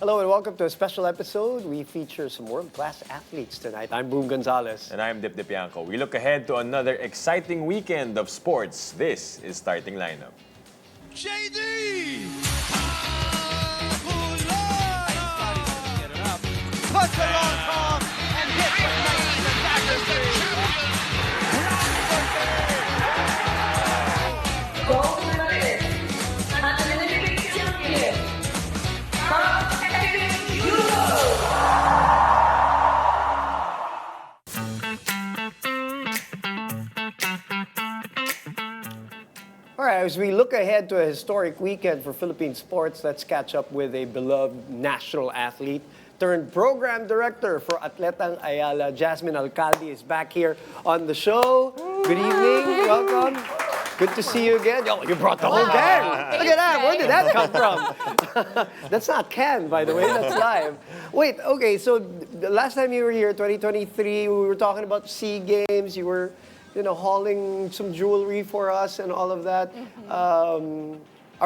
Hello and welcome to a special episode. We feature some world-class athletes tonight. I'm Boom Gonzalez. And I'm Dip Dipianco. We look ahead to another exciting weekend of sports. This is Starting Lineup. JD! Puts it on top and hits a nice dagger three. Gold medalist at the Olympic champion, All right, as we look ahead to a historic weekend for Philippine sports, let's catch up with a beloved national athlete turned program director for Atletang Ayala. Jasmine Alkhaldi is back here on the show. Good evening, welcome. Good to see you again. Oh, you brought the whole gang. Look at that. Where did that come from? That's not canned, by the way. That's live. Wait, okay, so the last time you were here, 2023, we were talking about SEA Games. You were, hauling some jewelry for us and all of that. Are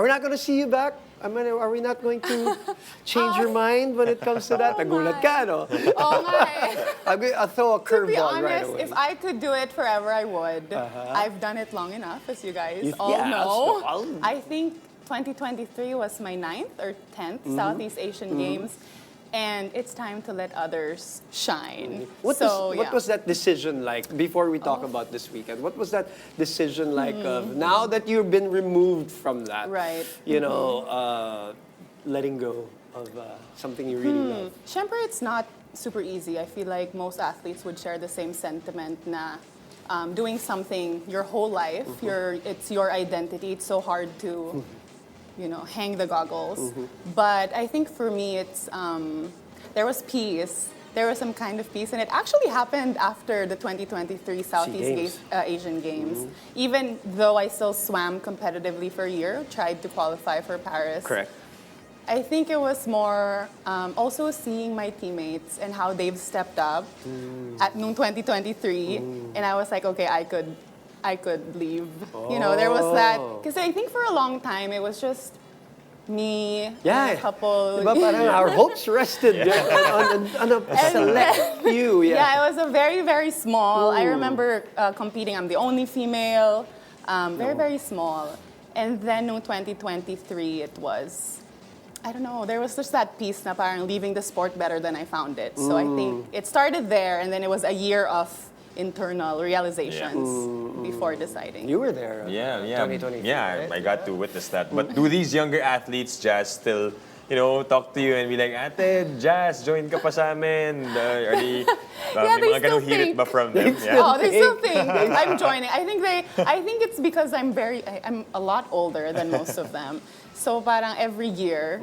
we not going to see you back? I mean, are we not going to change your mind when it comes to that? Nagulat ka, no? Oh my. I'll throw a To be curveball right honest, away. if I could do it forever, I would. I've done it long enough, as you guys all yeah, know. so I think 2023 was my 9th or 10th Southeast Asian Games. And it's time to let others shine. What was that decision like, before we talk about this weekend? What was that decision like of, now that you've been removed from that, Right. letting go of something you really love? Siyempre, it's not super easy. I feel like most athletes would share the same sentiment na doing something your whole life, it's your identity. It's so hard to hang the goggles. But I think for me, it's there was peace. There was some kind of peace, and it actually happened after the 2023 Southeast Asian Games. Even though I still swam competitively for a year, tried to qualify for Paris. Correct. I think it was more also seeing my teammates and how they've stepped up at noong 2023, and I was like, okay, I could leave. There was that, because I think for a long time it was just me and a couple. Diba, parang our hopes rested on a select few. Yeah, it was a very, very small. I remember competing. I'm the only female. Very, very small. And then in 2023, it was, I don't know, there was just that piece na parang leaving the sport better than I found it. So I think it started there, and then it was a year of internal realizations before deciding. You were there. 2023. Yeah, right? I got to witness that. But do these younger athletes, Jazz, still, talk to you and be like, Ate, Jazz, join ka pa sa amin? Are they, may they mga ganong still hirit think. ba from them? Oh, they still think I'm joining. I think it's because I'm a lot older than most of them. So parang every year,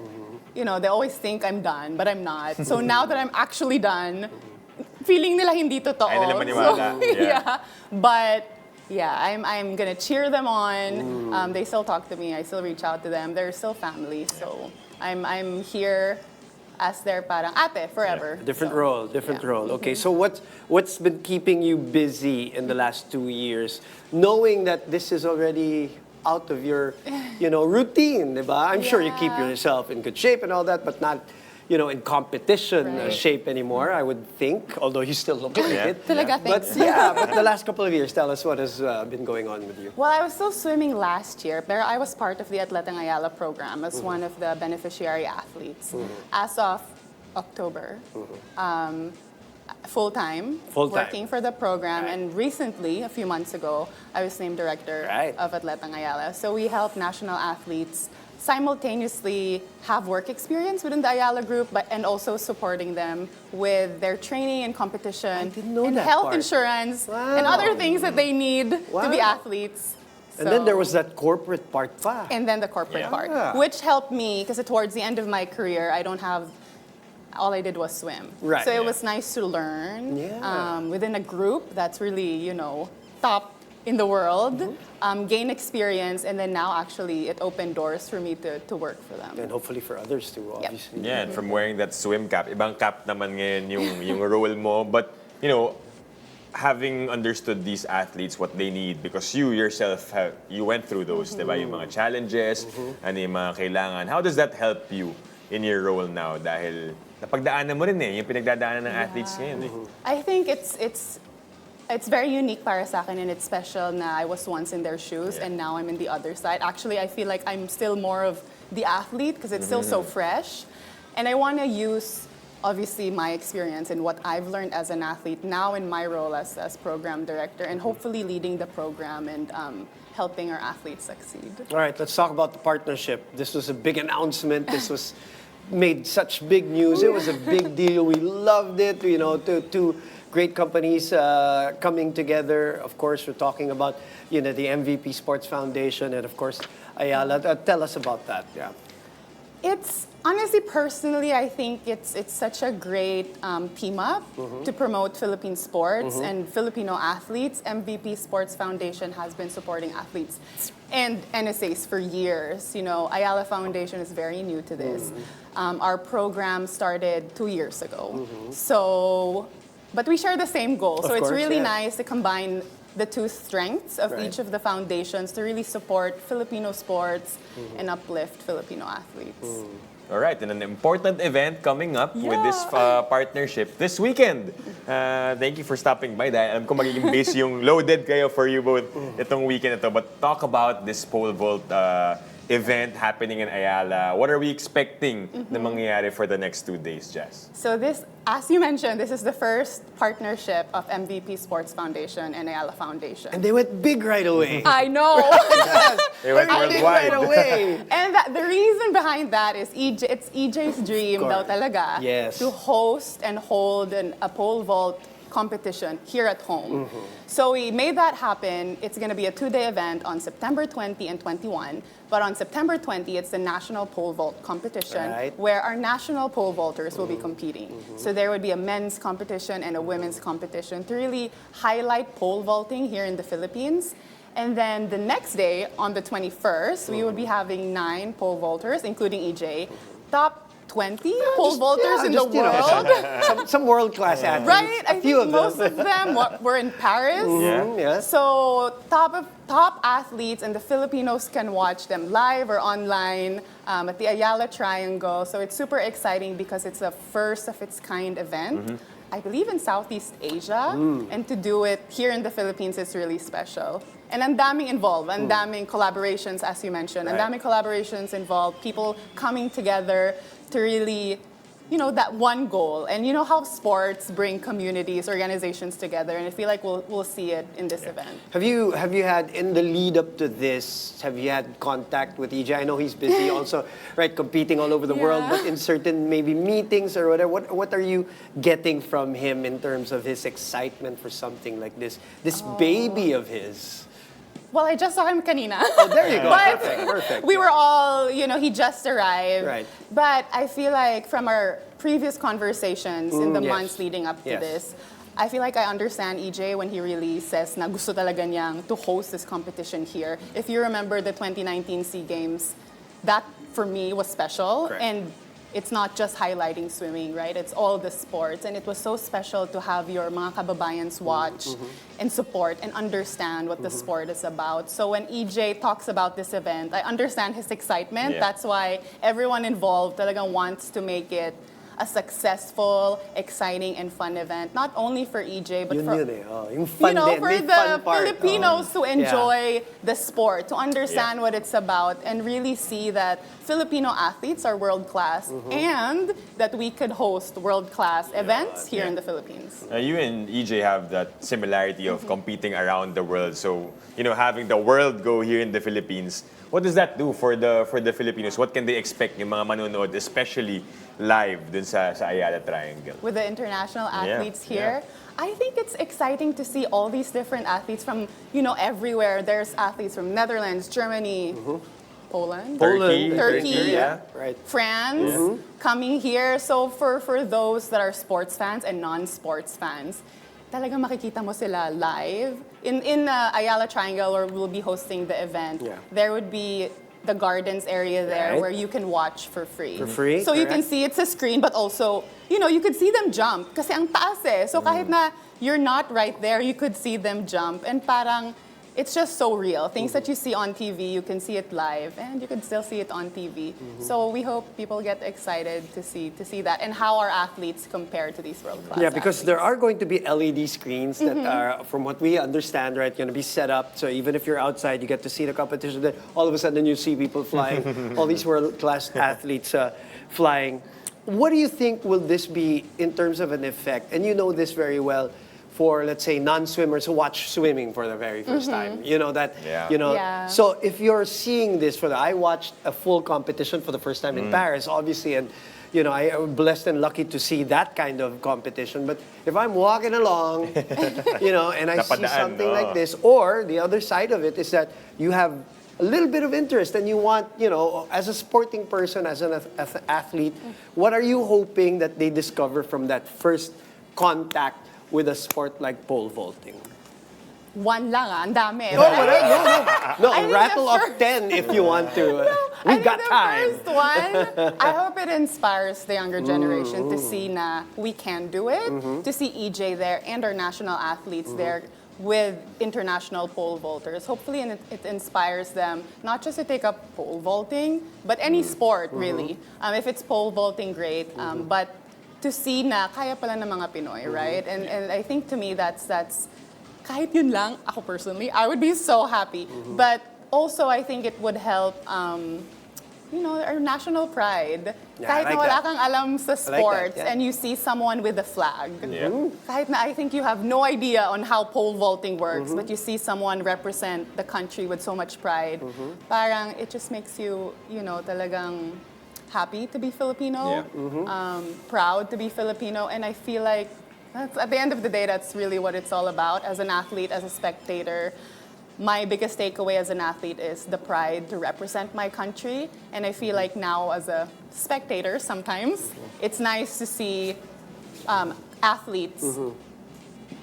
they always think I'm done, but I'm not. So now that I'm actually done, feeling nila hindi totoo. Ayaw nila maniwala. So, But I'm gonna cheer them on. They still talk to me. I still reach out to them. They're still family. So I'm here as their parang ate forever. Different role. Okay, so what's been keeping you busy in the last 2 years, knowing that this is already out of your, routine, diba? I'm sure you keep yourself in good shape and all that, but not, in competition shape anymore, I would think, although you still look like it. Talaga, But thanks. but the last couple of years, tell us what has been going on with you. Well, I was still swimming last year, but I was part of the Atletang Ayala program as one of the beneficiary athletes. As of October, full-time, working for the program. And recently, a few months ago, I was named director of Atletang Ayala. So we help national athletes simultaneously have work experience within the Ayala group, and also supporting them with their training and competition and health insurance and other things that they need to be athletes. And then there was that corporate part pa. And then the corporate part, which helped me, because towards the end of my career, all I did was swim. Right. So it was nice to learn within a group that's really, top in the world, gain experience, and then now actually it opened doors for me to work for them. And hopefully for others too, obviously. Yeah, and from wearing that swim cap, ibang cap naman ngayon yung role mo. But, having understood these athletes, what they need, because you yourself, you went through those, diba? Yung mga challenges, ano yung mga kailangan. How does that help you in your role now? Dahil napagdaanan mo rin yung pinagdadaanan ng athletes ngayon I think it's very unique para sa akin, and it's special na I was once in their shoes and now I'm in the other side. Actually, I feel like I'm still more of the athlete because it's still so fresh. And I want to use, obviously, my experience and what I've learned as an athlete now in my role as program director, and hopefully leading the program and helping our athletes succeed. All right, let's talk about the partnership. This was a big announcement. This was made such big news. It was a big deal. We loved it. You know, two great companies coming together. Of course, we're talking about the MVP Sports Foundation and of course Ayala. Tell us about that. Yeah. It's honestly, personally, I think it's such a great team up to promote Philippine sports and Filipino athletes. MVP Sports Foundation has been supporting athletes and NSAs for years. You know, Ayala Foundation is very new to this. Our program started 2 years ago. So, but we share the same goal. So it's really nice to combine the two strengths of each of the foundations to really support Filipino sports and uplift Filipino athletes. All right, and an important event coming up with this partnership this weekend. Thank you for stopping by. Dahil alam ko magiging busy yung loaded kayo for you both itong weekend ito. But talk about this pole vault event happening in Ayala. What are we expecting na mangyayari for the next 2 days, Jazz? So this, as you mentioned, this is the first partnership of MVP Sports Foundation and Ayala Foundation. And they went big right away. I know. They went Big worldwide. right away. And the reason behind that is it's EJ's dream daw talaga to host and hold a pole vault competition here at home. So we made that happen. It's going to be a 2-day event on September 20 and 21. But on September 20, it's the National Pole Vault Competition, where our national pole vaulters will be competing. So there would be a men's competition and a women's competition to really highlight pole vaulting here in the Philippines. And then the next day, on the 21st, we would be having 9 pole vaulters, including EJ, top 20 pole vaulters in the world. Some world-class athletes. Right? I few think most of them were in Paris. So top athletes, and the Filipinos can watch them live or online at the Ayala Triangle. So it's super exciting because it's a first of its kind event. I believe in Southeast Asia, and to do it here in the Philippines is really special. And ang daming involved, ang daming collaborations, as you mentioned. Ang daming collaborations involved, people coming together to really, that one goal. And you know how sports bring communities, organizations together, and I feel like we'll see it in this event. Have you had, in the lead up to this, have you had contact with EJ? I know he's busy also, right, competing all over the world, but in certain maybe meetings or whatever, what are you getting from him in terms of his excitement for something like this baby of his? Well, I just saw him kanina. Oh, there you go. But Perfect. we were all, he just arrived. Right. But I feel like from our previous conversations in the months leading up to this, I feel like I understand EJ when he really says na gusto talaga niyang to host this competition here. If you remember the 2019 SEA Games, that for me was special. Correct. And it's not just highlighting swimming, right? It's all the sports. And it was so special to have your mga kababayans watch and support and understand what the sport is about. So when EJ talks about this event, I understand his excitement. That's why everyone involved talagang wants to make it a successful, exciting, and fun event, not only for EJ, but for the Filipinos to enjoy the sport, to understand what it's about, and really see that Filipino athletes are world-class and that we could host world-class events here in the Philippines. You and EJ have that similarity of competing around the world. So, having the world go here in the Philippines, what does that do for the Filipinos? What can they expect yung mga manonood, especially live dun sa Ayala Triangle? With the international athletes here, I think it's exciting to see all these different athletes from, everywhere. There's athletes from Netherlands, Germany, Poland, Turkey, France, coming here. So for those that are sports fans and non-sports fans, talagang makikita mo sila live. In Ayala Triangle, where we'll be hosting the event, there would be the gardens area there where you can watch for free. For free? So you can see it's a screen, but also, you could see them jump kasi ang taas eh. So kahit na you're not right there, you could see them jump. And parang, it's just so real. Things that you see on TV, you can see it live, and you can still see it on TV. So we hope people get excited to see that and how our athletes compare to these world-class Yeah, because there athletes. are going to be LED screens that are, from what we understand, right, going to be set up. So even if you're outside, you get to see the competition. Then all of a sudden, you see people flying, all these world-class athletes flying. What do you think will this be in terms of an effect? And you know this very well for, let's say, non-swimmers who watch swimming for the very first time. You know that, Yeah. you know. Yeah. So if you're seeing this I watched a full competition for the first time in Paris, obviously, and you know, I am blessed and lucky to see that kind of competition. But if I'm walking along, you know, and I see Napadaan, something no. like this, or the other side of it is that you have a little bit of interest and you want, you know, as a sporting person, as an athlete, what are you hoping that they discover from that first contact with a sport like pole vaulting? One lang, ang dami. No, whatever. No, I think rattle the off first- 10 if you want to. I We've think got the time. first one, I hope it inspires the younger generation to see na we can do it, to see EJ there and our national athletes there with international pole vaulters. Hopefully it inspires them not just to take up pole vaulting, but any sport really. If it's pole vaulting, great. But to see na kaya pala ng mga Pinoy, right? And I think to me that's kahit yun lang, ako personally, I would be so happy. But also, I think it would help, you know, our national pride. Yeah, Kahit I like na wala that. kang alam sa I like that, sports yeah. and you see someone with a flag. Yeah. Kahit na I think you have no idea on how pole vaulting works, but you see someone represent the country with so much pride. Parang it just makes you, you know, talagang happy to be Filipino, proud to be Filipino, and I feel like at the end of the day, that's really what it's all about. As an athlete, as a spectator, my biggest takeaway as an athlete is the pride to represent my country. And I feel like now as a spectator, sometimes, it's nice to see athletes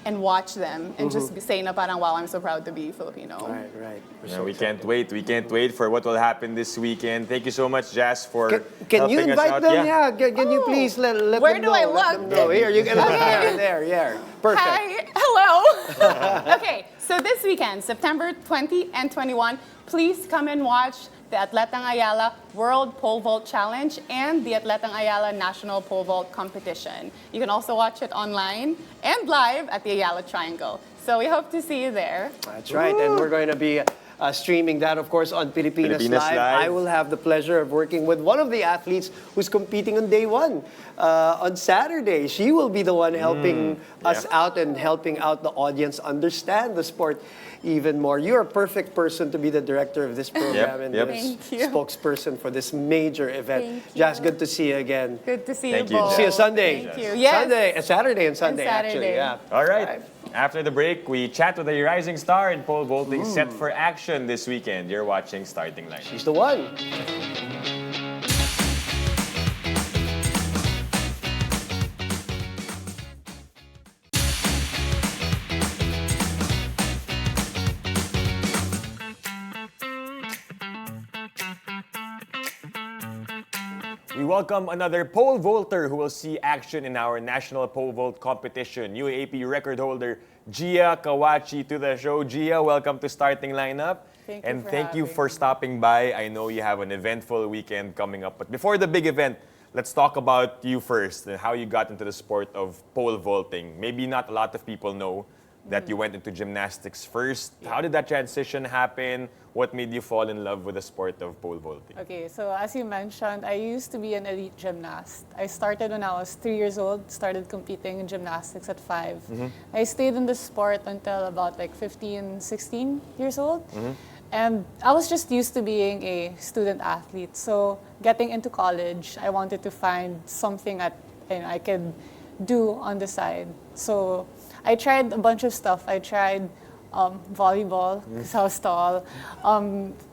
and watch them and just say na parang, wow, I'm so proud to be Filipino. Right. We're Yeah, so we excited. can't wait. We can't wait for what will happen this weekend. Thank you so much, Jazz, for Can you helping us invite out. them? Yeah. Can you please let Where them do know? I Let them look? know. Here, you can look there. Yeah. Perfect. Hi, hello. Okay, so this weekend, September 20 and 21, please come and watch the Atletang Ayala World Pole Vault Challenge and the Atletang Ayala National Pole Vault Competition. You can also watch it online and live at the Ayala Triangle. So we hope to see you there. That's right, and we're going to be streaming that, of course, on Pilipinas, Pilipinas Live. Live. I will have the pleasure of working with one of the athletes who's competing on day one. On Saturday, she will be the one helping us out and helping out the audience understand the sport even more. You're a perfect person to be the director of this program and yep. the Thank you. spokesperson for this major event. Thank you. Jazz, good to see you again. Good to see Thank you you, both. Jazz. See you Sunday. Thank you. Yes. Saturday and Sunday, actually. Saturday. Yeah. All right. After the break, we chat with a rising star in pole vaulting set for action this weekend. You're watching Starting Line. She's the one. We welcome another pole vaulter who will see action in our national pole vault competition. UAAP record holder Gia Kawachi to the show. Gia, welcome to Starting Lineup. Thank you and for thank you having for me. stopping by. I know you have an eventful weekend coming up. But before the big event, let's talk about you first and how you got into the sport of pole vaulting. Maybe not a lot of people know that you went into gymnastics first. How did that transition happen? What made you fall in love with the sport of pole vaulting? Okay, so as you mentioned, I used to be an elite gymnast. I started when I was 3 years old, started competing in gymnastics at 5. I stayed in the sport until about like 15, 16 years old. And I was just used to being a student athlete. So getting into college, I wanted to find something that I could do on the side. So I tried a bunch of stuff. I tried volleyball because I was tall.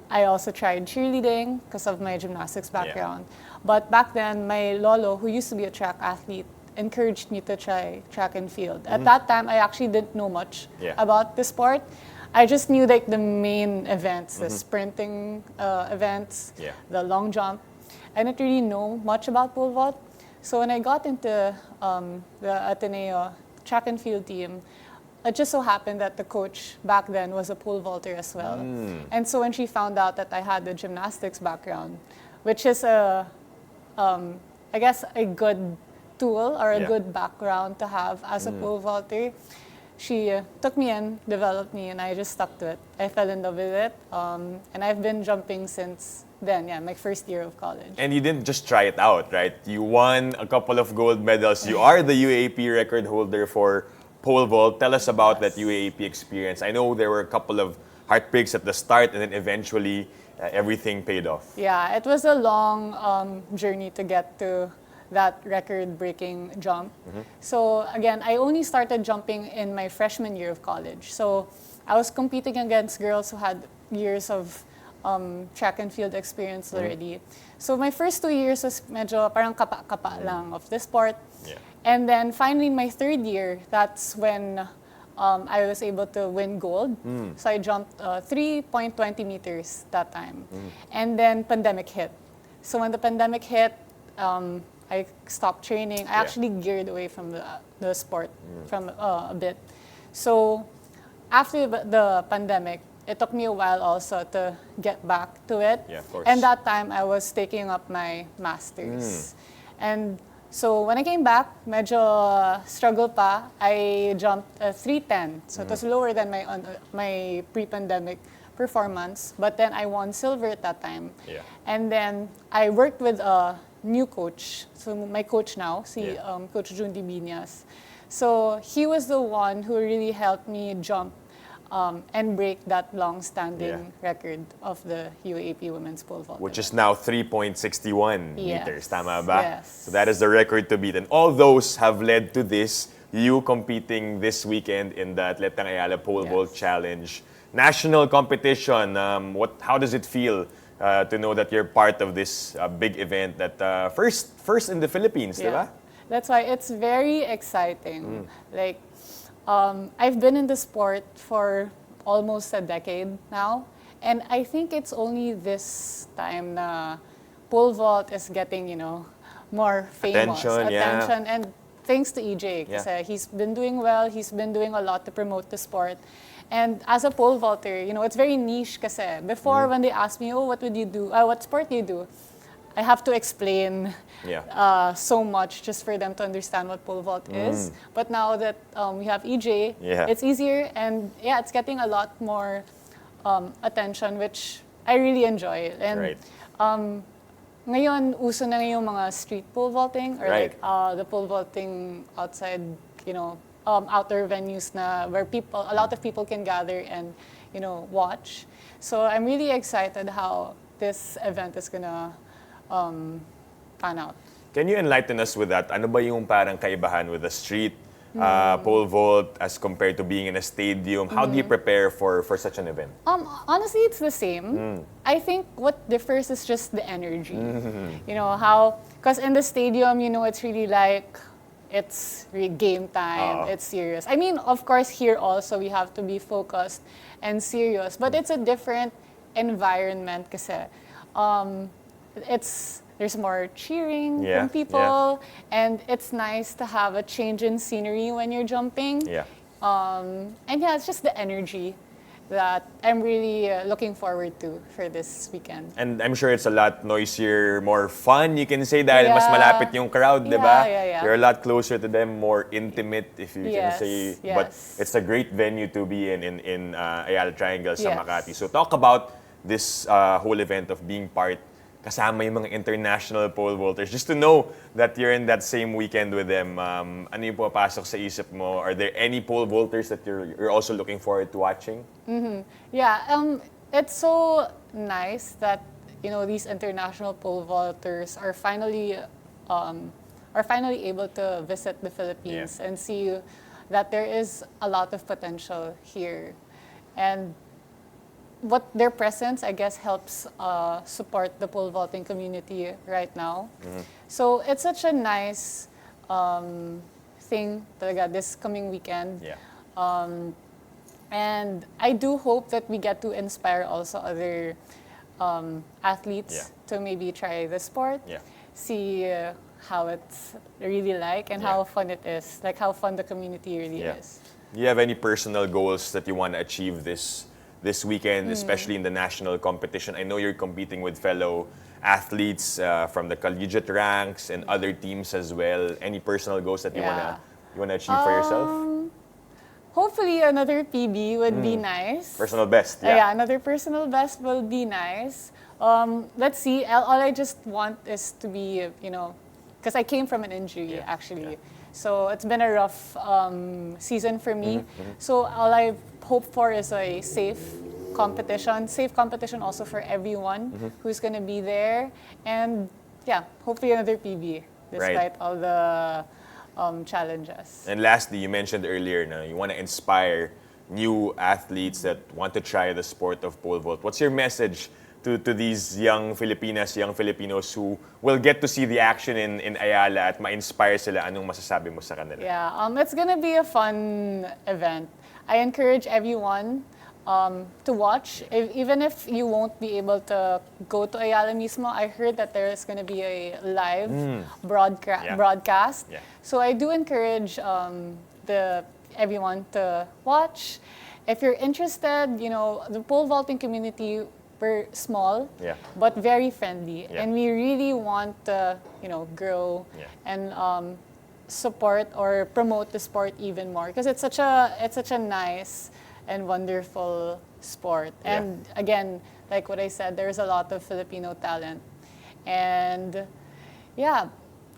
I also tried cheerleading because of my gymnastics background. But back then, my lolo, who used to be a track athlete, encouraged me to try track and field. At that time, I actually didn't know much about the sport. I just knew like the main events, the sprinting events, the long jump. I didn't really know much about pole vault. So when I got into the Ateneo track and field team, it just so happened that the coach back then was a pole vaulter as well. And so when she found out that I had the gymnastics background, which is I guess a good tool or a good background to have as a pole vaulter, she took me in, developed me, and I just stuck to it. I fell in love with it, and I've been jumping since then, my first year of college. And you didn't just try it out, right? You won a couple of gold medals. You are the UAAP record holder for pole vault. Tell us about that UAAP experience. I know there were a couple of heartbreaks at the start, and then eventually everything paid off. Yeah, it was a long journey to get to that record-breaking jump. So again, I only started jumping in my freshman year of college. So I was competing against girls who had years of track and field experience already. So my first 2 years was medyo parang kapa-kapa lang of the sport. Yeah. And then finally my third year, that's when I was able to win gold. So I jumped 3.20 meters that time. And then pandemic hit. So when the pandemic hit, I stopped training. I actually geared away from the sport from a bit. So after the pandemic, it took me a while also to get back to it. Yeah, of course. And that time I was taking up my master's. And so when I came back, medyo struggle pa. I jumped 310. So it was lower than my pre-pandemic performance. But then I won silver at that time. Yeah. And then I worked with a new coach. So my coach now, Coach Jun Dibinas. So he was the one who really helped me jump and break that long-standing record of the UAAP Women's Pole Vault. Which is now 3.61 meters, tama ba? Yes. So that is the record to beat. And all those have led to this, you competing this weekend in the Atletang Ayala Pole Vault Challenge. National competition, how does it feel to know that you're part of this big event that first in the Philippines, di ba? That's why it's very exciting. Like, I've been in the sport for almost a decade now, and I think it's only this time na pole vault is getting, more famous. Attention. And thanks to EJ, kasi he's been doing well, he's been doing a lot to promote the sport. And as a pole vaulter, it's very niche kasi. Before, when they ask me, what would you do? What sport do you do? I have to explain so much just for them to understand what pole vault is. But now that we have EJ, it's easier, and it's getting a lot more attention, which I really enjoy. And ngayon, uso na yung mga street pole vaulting, or like the pole vaulting outside, outdoor venues na where a lot of people can gather and, watch. So I'm really excited how this event is gonna pan out. Can you enlighten us with that? Ano ba yung parang kaibahan with the street pole vault as compared to being in a stadium? How do you prepare for such an event? Honestly, it's the same. I think what differs is just the energy. Because in the stadium, it's really like, it's game time, it's serious. I mean, of course, here also we have to be focused and serious, but it's a different environment kasi. There's more cheering from people, and it's nice to have a change in scenery when you're jumping. And it's just the energy that I'm really looking forward to for this weekend. And I'm sure it's a lot noisier, more fun, you can say, dahil mas malapit yung crowd, di ba? You're a lot closer to them, more intimate, if you can say. But it's a great venue to be in Ayala Triangle sa Makati. So talk about this whole event of being part kasama yung mga international pole vaulters, just to know that you're in that same weekend with them. Ano yung pumapasok sa isip mo? Are there any pole vaulters that you're also looking forward to watching? It's so nice that these international pole vaulters are finally able to visit the Philippines and see that there is a lot of potential here, and what their presence, I guess, helps support the pole vaulting community right now. So it's such a nice thing talaga this coming weekend. And I do hope that we get to inspire also other athletes to maybe try the sport, see how it's really like, and how fun it is, like how fun the community really is. Do you have any personal goals that you want to achieve this weekend, Hmm. especially in the national competition? I know you're competing with fellow athletes from the collegiate ranks and other teams as well. Any personal goals that you Yeah. wanna achieve for yourself? Hopefully, another PB would be nice. Personal best, Yeah, yeah. another personal best will be nice. Let's see. All I just want is to be, because I came from an injury actually. So it's been a rough season for me. So all I hope for is a safe competition also for everyone who's going to be there. And yeah, hopefully another PB despite all the challenges. And lastly, you mentioned earlier na you want to inspire new athletes that want to try the sport of pole vault. What's your message to these young Filipinos who will get to see the action in Ayala at ma-inspire sila? Anong masasabi mo sa kanila? Yeah, it's gonna be a fun event. I encourage everyone to watch, even if you won't be able to go to Ayala mismo. I heard that there is gonna be a live broadcast. Yeah. So I do encourage everyone to watch. If you're interested, the pole vaulting community, we're small, but very friendly, and we really want to, grow and support or promote the sport even more because it's such a nice and wonderful sport. And again, like what I said, there's a lot of Filipino talent, and yeah,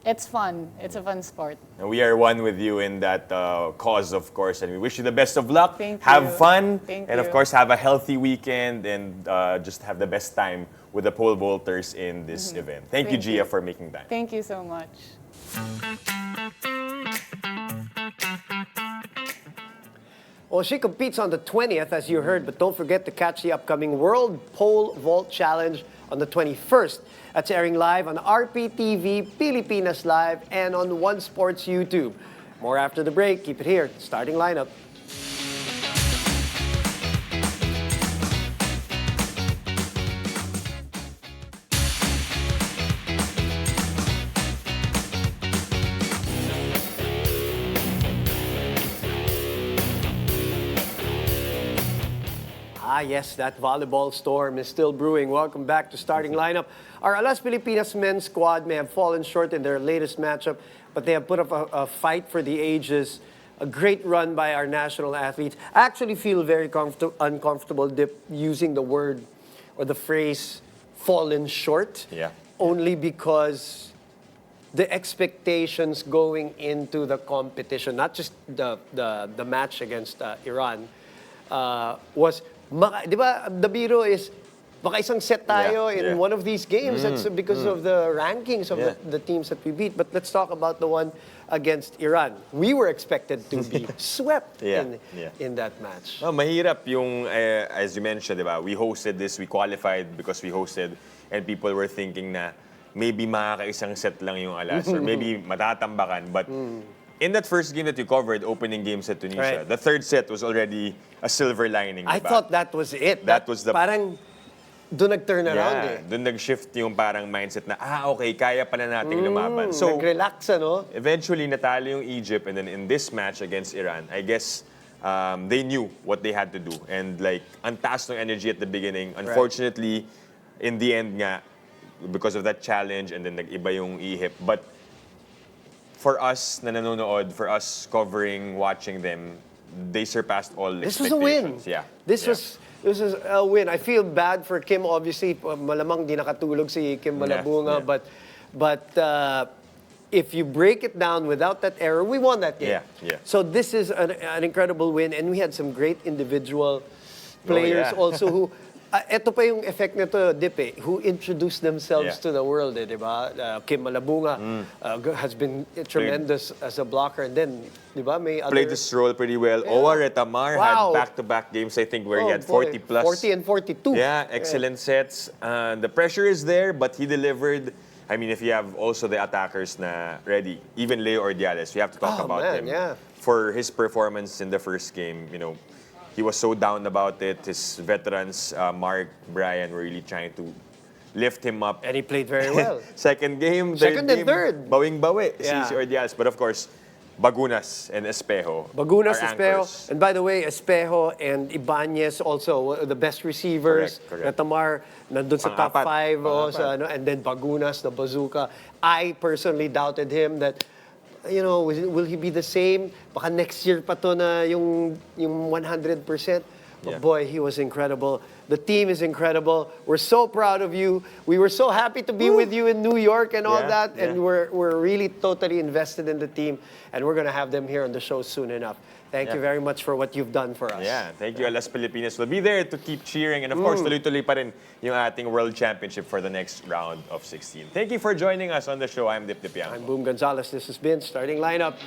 it's fun. It's a fun sport. And we are one with you in that cause, of course, and we wish you the best of luck. Thank have you. fun, Thank and of you. course, have a healthy weekend and just have the best time with the pole vaulters in this event. Thank you, Thank Gia, you. for making time. Thank you so much. Well, she competes on the 20th, as you heard, but don't forget to catch the upcoming World Pole Vault Challenge on the 21st. That's airing live on RPTV, Pilipinas Live, and on One Sports YouTube. More after the break. Keep it here. Starting lineup. Ah, yes, that volleyball storm is still brewing. Welcome back to Starting Lineup. Our Alas Pilipinas men's squad may have fallen short in their latest matchup, but they have put up a fight for the ages. A great run by our national athletes. I actually feel very uncomfortable using the word or the phrase fallen short. Yeah. Only because the expectations going into the competition, not just the match against Iran, was, di ba, the biro is, baka isang set tayo in one of these games. That's because of the rankings of the teams that we beat. But let's talk about the one against Iran. We were expected to be swept in that match. Oh, mahirap yung, as you mentioned, di ba? We hosted this, we qualified because we hosted, and people were thinking na maybe makakaisang set lang yung Alas, or maybe matatambakan. But in that first game that you covered, opening games at Tunisia, Right. the third set was already a silver lining. I diba? thought that was it. That was the- Parang doon nag-turn around eh. Doon nag-shift yung parang mindset na, okay, kaya pala nating lumaban. So, Nag-relax, ano? eventually, natalo yung Egypt, and then in this match against Iran, I guess they knew what they had to do. And like, ang taas ng energy at the beginning. Unfortunately, in the end nga, because of that challenge, and then nag-iba yung ihip. But for us na nanonood, for us covering, watching them, they surpassed all This was a win. expectations. Yeah. This was a win. I feel bad for Kim, obviously. Malamang di nakatulog si Kim Malabunga. Yeah. But if you break it down without that error, we won that game. Yeah. So this is an incredible win. And we had some great individual players also who... Ito pa yung effect nito, Dip, who introduced themselves to the world, di ba? Kim Malabunga has been tremendous as a blocker, and then, di ba, may other... Played this role pretty well. Owa Retamar had back-to-back games, I think, where he had 40 plus. 40 and 42. Yeah, excellent sets. The pressure is there, but he delivered. I mean, if you have also the attackers na ready, even Leo Ordiales, we have to talk about him. Yeah. For his performance in the first game, he was so down about it. His veterans, Mark, Brian, were really trying to lift him up. And he played very well. Second game, Second and game, third. bawing-bawi, Yeah. si Ordiales. But of course, Bagunas and Espejo. Bagunas, are Espejo. anchors. And by the way, Espejo and Ibanez also the best receivers. Correct. Natamar, nandun sa top Pang-apat. 5. And then Bagunas, the bazooka. I personally doubted him that, will he be the same? Baka next year pa to na yung 100%. But Yeah. boy, he was incredible. The team is incredible. We're so proud of you. We were so happy to be with you in New York and all Yeah, that. And yeah. we're really totally invested in the team. And we're going to have them here on the show soon enough. Thank you Yeah. very much for what you've done for us. Yeah, thank you, Alas Pilipinas. We'll be there to keep cheering. And of course, tuloy-tuloy pa rin yung ating World Championship for the next round of 16. Thank you for joining us on the show. I'm Dip Dip Yang. I'm Boom Gonzalez. This has been Starting Lineup.